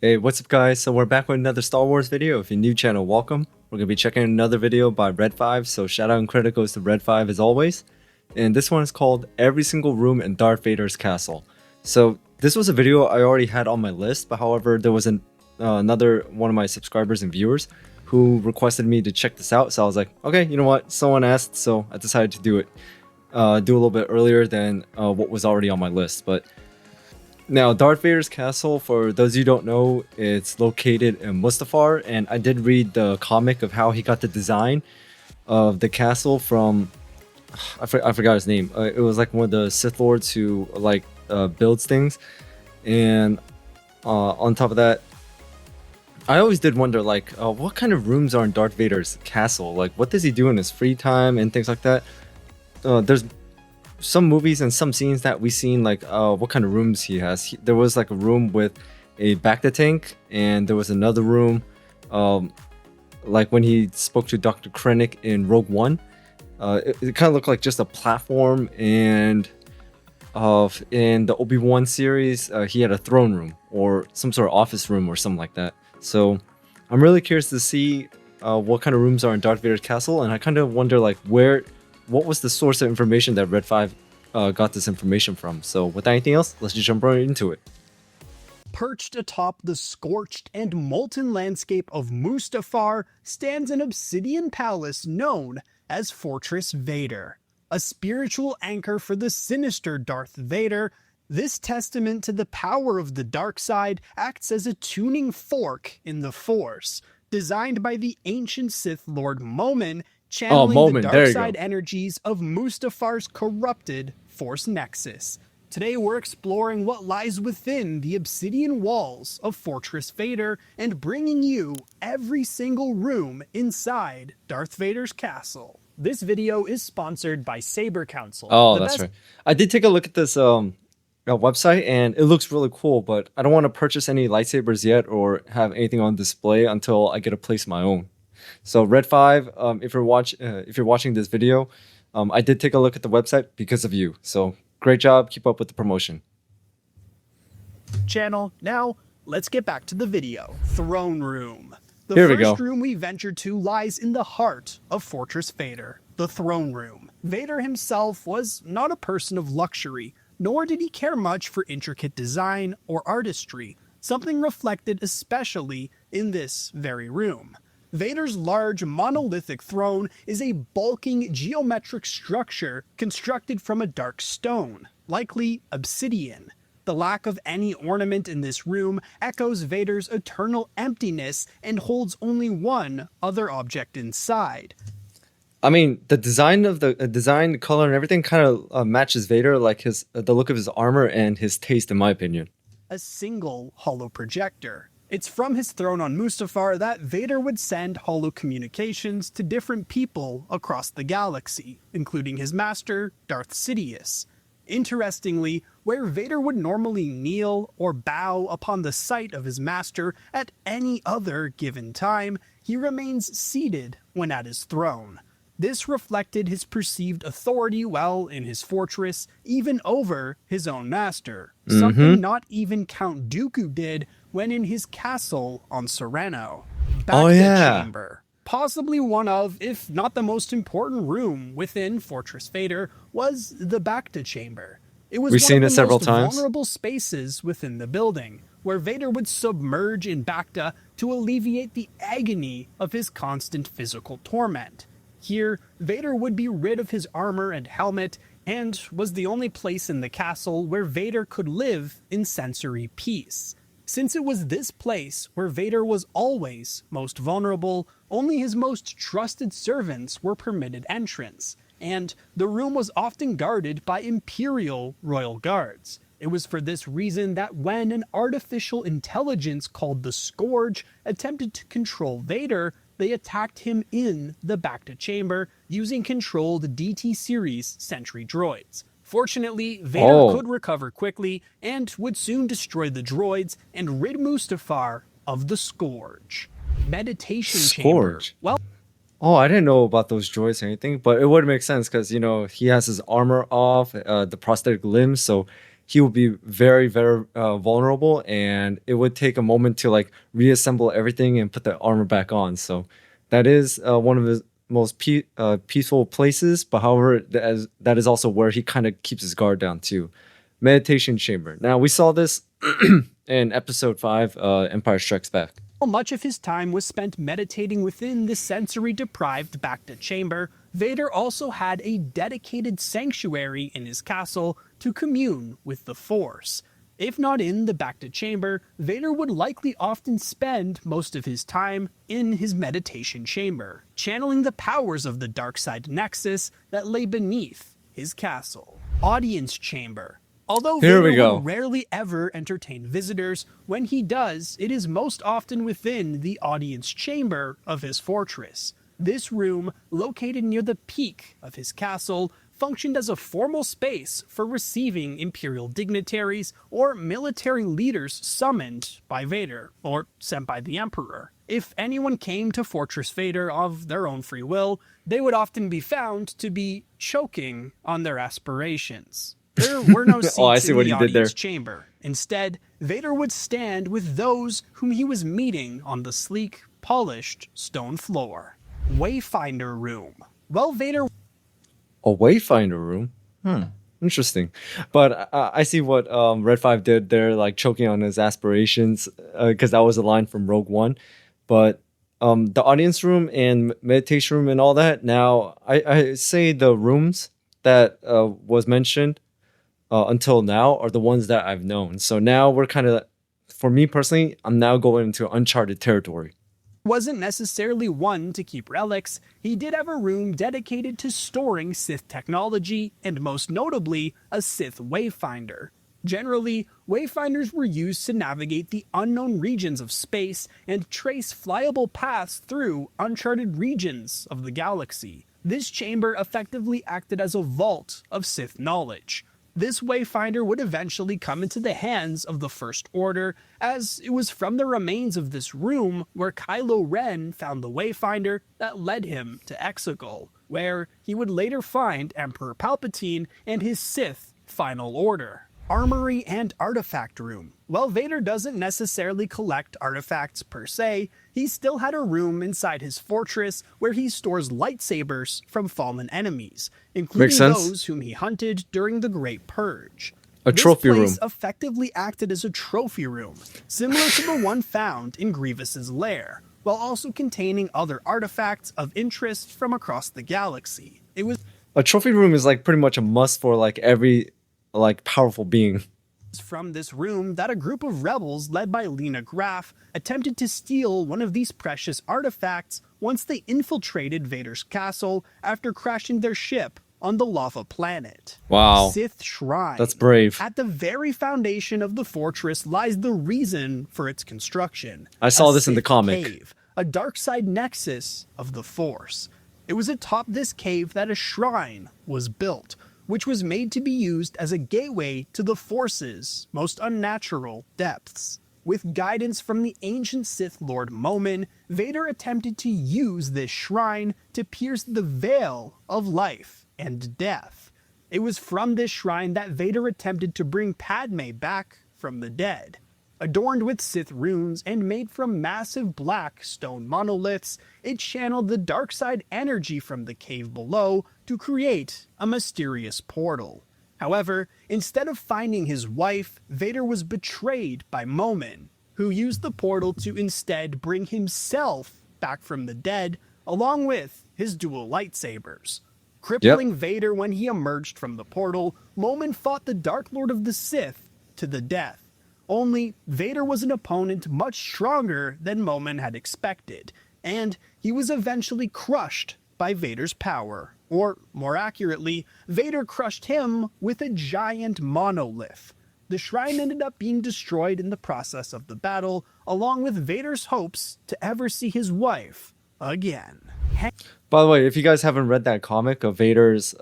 Hey, what's up guys? So we're back with another Star Wars video. If you're new channel, welcome. We're going to be checking another video by Red5, so shout out and credit goes to Red5 as always. And this one is called Every Single Room in Darth Vader's Castle. So this was a video I already had on my list, but however there was another one of my subscribers and viewers who requested me to check this out. So I was like, okay, you know what? Someone asked, so I decided to do it. Do a little bit earlier than what was already on my list, but now, Darth Vader's castle, for those of you who don't know, it's located in Mustafar, and I did read the comic of how he got the design of the castle from, I forgot his name. It was like one of the Sith Lords who builds things, and on top of that, I always did wonder what kind of rooms are in Darth Vader's castle? Like, what does he do in his free time and things like that? There's some movies and some scenes that we seen what kind of rooms he has. There was like a room with a Bacta tank, and there was another room like when he spoke to Dr. Krennic in Rogue One. It kind of looked like just a platform, and in the Obi-Wan series he had a throne room or some sort of office room or something like that. So I'm really curious to see what kind of rooms are in Darth Vader's castle, and I kind of wonder what was the source of information that Red5 got this information from. So without anything else, let's just jump right into it. Perched atop the scorched and molten landscape of Mustafar stands an obsidian palace known as Fortress Vader. A spiritual anchor for the sinister Darth Vader, this testament to the power of the dark side acts as a tuning fork in the Force. Designed by the ancient Sith Lord Momin, channeling the dark side energies of Mustafar's corrupted Force Nexus. Today we're exploring what lies within the obsidian walls of Fortress Vader and bringing you every single room inside Darth Vader's castle. This video is sponsored by Saber Council. Oh, that's right. I did take a look at this website, and it looks really cool, but I don't want to purchase any lightsabers yet or have anything on display until I get a place of my own. So Red5, if you're watching this video, I did take a look at the website because of you. So great job, keep up with the promotion. Channel. Now let's get back to the video. Throne Room. The first room we venture to lies in the heart of Fortress Vader, the Throne Room. Vader himself was not a person of luxury, nor did he care much for intricate design or artistry, something reflected especially in this very room. Vader's large monolithic throne is a bulking geometric structure constructed from a dark stone, likely obsidian. The lack of any ornament in this room echoes Vader's eternal emptiness and holds only one other object inside. I mean, the design of the design, color, and everything kind of matches Vader, like the look of his armor and his taste, in my opinion. A single holo projector. It's from his throne on Mustafar that Vader would send holo communications to different people across the galaxy, including his master, Darth Sidious. Interestingly, where Vader would normally kneel or bow upon the sight of his master at any other given time, he remains seated when at his throne. This reflected his perceived authority while in his fortress, even over his own master, something not even Count Dooku did when in his castle on Sereno. Bacta Chamber. Possibly one of, if not the most important room within Fortress Vader, was the Bacta Chamber. It was one of the most vulnerable spaces within the building, where Vader would submerge in Bacta to alleviate the agony of his constant physical torment. Here, Vader would be rid of his armor and helmet, and was the only place in the castle where Vader could live in sensory peace. Since it was this place where Vader was always most vulnerable, only his most trusted servants were permitted entrance, and the room was often guarded by Imperial royal guards. It was for this reason that when an artificial intelligence called the Scourge attempted to control Vader, they attacked him in the Bacta Chamber using controlled DT series sentry droids. Fortunately, Vader could recover quickly and would soon destroy the droids and rid Mustafar of the Scourge. Meditation Chamber. Well, I didn't know about those droids or anything, but it would make sense because, you know, he has his armor off, the prosthetic limbs, so he would be very, very vulnerable, and it would take a moment to like reassemble everything and put the armor back on. So that is one of his most peaceful places. But however, that is also where he kind of keeps his guard down too. Meditation chamber. Now we saw this in episode 5, Empire Strikes Back. Much of his time was spent meditating within the sensory-deprived Bacta chamber, Vader also had a dedicated sanctuary in his castle to commune with the Force. If not in the Bacta chamber, Vader would likely often spend most of his time in his meditation chamber, channeling the powers of the dark side nexus that lay beneath his castle. Audience chamber. Although Vader would rarely ever entertain visitors, when he does, it is most often within the audience chamber of his fortress. This room, located near the peak of his castle, functioned as a formal space for receiving Imperial dignitaries or military leaders summoned by Vader, or sent by the Emperor. If anyone came to Fortress Vader of their own free will, they would often be found to be choking on their aspirations. There were no seats in the audience chamber. Instead, Vader would stand with those whom he was meeting on the sleek, polished stone floor. Wayfinder room. Well, Vader... A Wayfinder room? Interesting. But I see what Red 5 did there, like choking on his aspirations, because that was a line from Rogue One. But the audience room and meditation room and all that, now I say the rooms that was mentioned until now are the ones that I've known. So now we're kind of, for me personally, I'm now going into uncharted territory. Wasn't necessarily one to keep relics, he did have a room dedicated to storing Sith technology, and most notably, a Sith Wayfinder. Generally, Wayfinders were used to navigate the unknown regions of space and trace flyable paths through uncharted regions of the galaxy. This chamber effectively acted as a vault of Sith knowledge. This Wayfinder would eventually come into the hands of the First Order, as it was from the remains of this room where Kylo Ren found the Wayfinder that led him to Exegol, where he would later find Emperor Palpatine and his Sith Final Order. Armory and Artifact Room. While Vader doesn't necessarily collect artifacts per se, he still had a room inside his fortress where he stores lightsabers from fallen enemies, including those whom he hunted during the Great Purge. A trophy room. This place effectively acted as a trophy room, similar to the one found in Grievous's lair, while also containing other artifacts of interest from across the galaxy. It was a trophy room is like pretty much a must for like every powerful being. From this room that a group of rebels led by Lena Graf attempted to steal one of these precious artifacts once they infiltrated Vader's castle after crashing their ship on the lava planet. Wow. Sith Shrine. That's brave. At the very foundation of the fortress lies the reason for its construction. I saw this in the comic. Cave, a dark side nexus of the Force. It was atop this cave that a shrine was built, which was made to be used as a gateway to the Force's most unnatural depths. With guidance from the ancient Sith Lord Momin, Vader attempted to use this shrine to pierce the veil of life and death. It was from this shrine that Vader attempted to bring Padme back from the dead. Adorned with Sith runes and made from massive black stone monoliths, it channeled the dark side energy from the cave below to create a mysterious portal. However, instead of finding his wife, Vader was betrayed by Momin, who used the portal to instead bring himself back from the dead, along with his dual lightsabers. Crippling Vader when he emerged from the portal, Momin fought the Dark Lord of the Sith to the death. Only, Vader was an opponent much stronger than Momin had expected, and he was eventually crushed by Vader's power. Or, more accurately, Vader crushed him with a giant monolith. The shrine ended up being destroyed in the process of the battle, along with Vader's hopes to ever see his wife again. By the way, if you guys haven't read that comic of Vader's,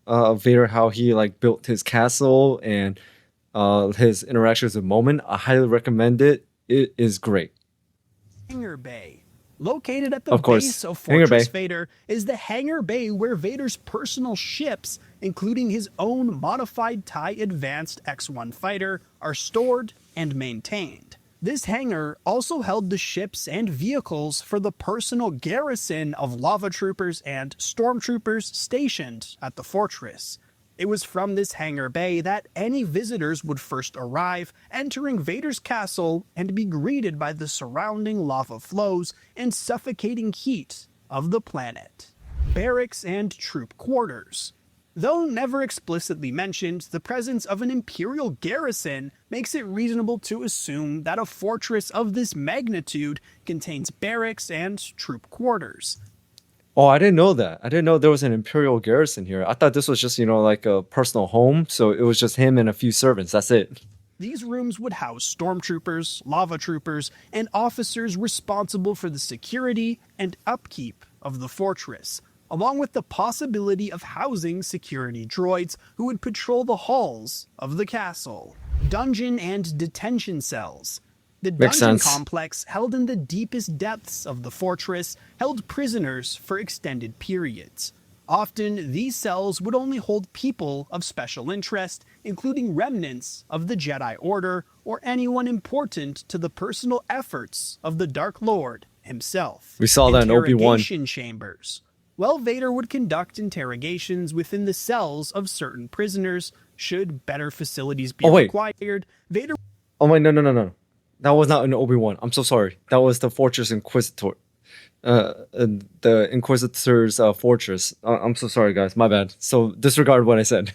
Vader, how he like built his castle and his interactions with Momin, I highly recommend it. It is great. Hangar Bay. Located at the Of course, base of Hangar Fortress Bay. Vader is the hangar bay where Vader's personal ships, including his own modified TIE Advanced X-1 fighter, are stored and maintained. This hangar also held the ships and vehicles for the personal garrison of lava troopers and stormtroopers stationed at the fortress. It was from this hangar bay that any visitors would first arrive, entering Vader's castle and be greeted by the surrounding lava flows and suffocating heat of the planet. Barracks and troop quarters. Though never explicitly mentioned, the presence of an Imperial garrison makes it reasonable to assume that a fortress of this magnitude contains barracks and troop quarters. Oh, I didn't know that. I didn't know there was an Imperial garrison here. I thought this was just, like a personal home. So it was just him and a few servants. That's it. These rooms would house stormtroopers, lava troopers, and officers responsible for the security and upkeep of the fortress, along with the possibility of housing security droids who would patrol the halls of the castle. Dungeon and detention cells. The Makes dungeon sense. complex, held in the deepest depths of the fortress, held prisoners for extended periods. Often, these cells would only hold people of special interest, including remnants of the Jedi Order or anyone important to the personal efforts of the Dark Lord himself. We saw that in Obi-Wan. Interrogation chambers. While Vader would conduct interrogations within the cells of certain prisoners, should better facilities be wait. required, Vader Oh, wait, no. That was not an Obi-Wan. I'm so sorry. That was the Fortress Inquisitor. The Inquisitor's fortress. I'm so sorry, guys. My bad. So disregard what I said.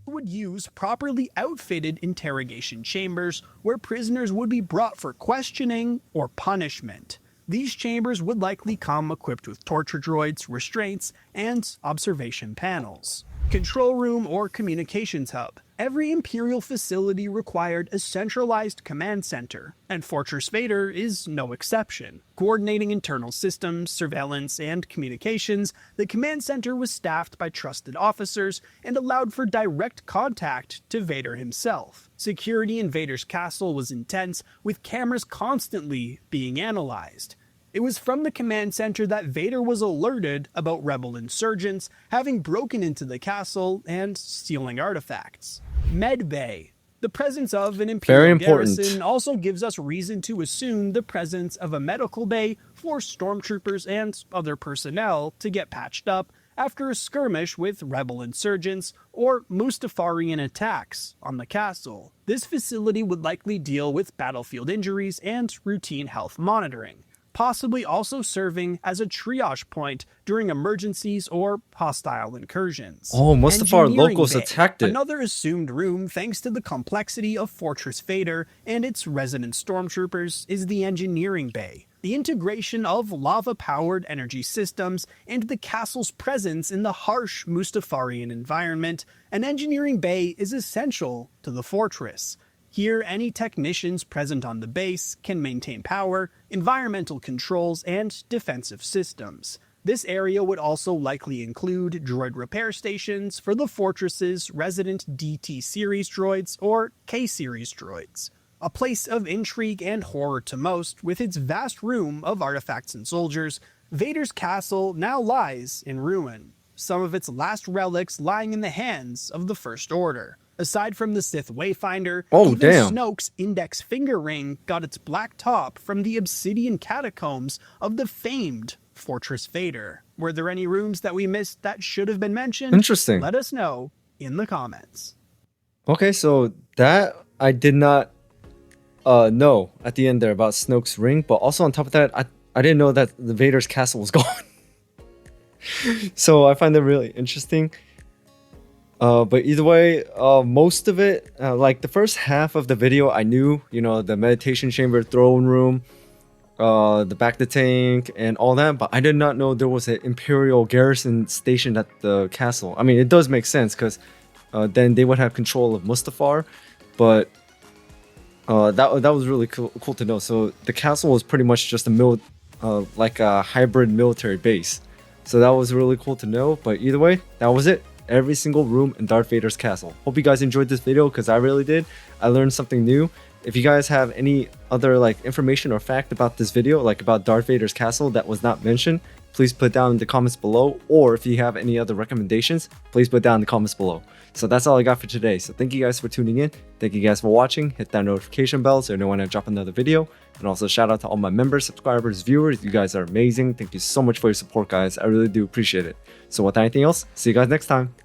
would use properly outfitted interrogation chambers where prisoners would be brought for questioning or punishment. These chambers would likely come equipped with torture droids, restraints, and observation panels. Control room or communications hub. Every Imperial facility required a centralized command center, and Fortress Vader is no exception. Coordinating internal systems, surveillance, and communications, the command center was staffed by trusted officers and allowed for direct contact to Vader himself. Security in Vader's castle was intense, with cameras constantly being analyzed. It was from the command center that Vader was alerted about rebel insurgents having broken into the castle and stealing artifacts. Med Bay. The presence of an Imperial garrison also gives us reason to assume the presence of a medical bay for stormtroopers and other personnel to get patched up after a skirmish with rebel insurgents or Mustafarian attacks on the castle. This facility would likely deal with battlefield injuries and routine health monitoring, possibly also serving as a triage point during emergencies or hostile incursions. Oh, Mustafar Engineering locals Bay, attacked it. another assumed room thanks to the complexity of Fortress Vader and its resident stormtroopers, is the Engineering Bay. The integration of lava-powered energy systems and the castle's presence in the harsh Mustafarian environment, an engineering bay is essential to the fortress. Here, any technicians present on the base can maintain power, environmental controls, and defensive systems. This area would also likely include droid repair stations for the fortress's resident DT series droids or K series droids. A place of intrigue and horror to most, with its vast room of artifacts and soldiers, Vader's castle now lies in ruin, some of its last relics lying in the hands of the First Order. Aside from the Sith Wayfinder, even Snoke's index finger ring got its black top from the obsidian catacombs of the famed Fortress Vader. Were there any rooms that we missed that should have been mentioned? Interesting. Let us know in the comments. Okay, so that I did not know at the end there about Snoke's ring, but also on top of that, I didn't know that the Vader's castle was gone. So I find that really interesting. But either way, most of it, like the first half of the video, I knew, the meditation chamber, throne room, the back of the tank, and all that. But I did not know there was an Imperial garrison stationed at the castle. I mean, it does make sense because then they would have control of Mustafar. But that was really cool to know. So the castle was pretty much just like a hybrid military base. So that was really cool to know. But either way, that was it. Every single room in Darth Vader's castle. Hope you guys enjoyed this video because I really did. I learned something new, If you guys have any other like information or fact about this video, like about Darth Vader's castle that was not mentioned, please put down in the comments below. Or if you have any other recommendations, please put down in the comments below. So that's all I got for today. So thank you guys for tuning in. Thank you guys for watching. Hit that notification bell so you know when I drop another video. And also shout out to all my members, subscribers, viewers. You guys are amazing. Thank you so much for your support, guys. I really do appreciate it. So without anything else, see you guys next time.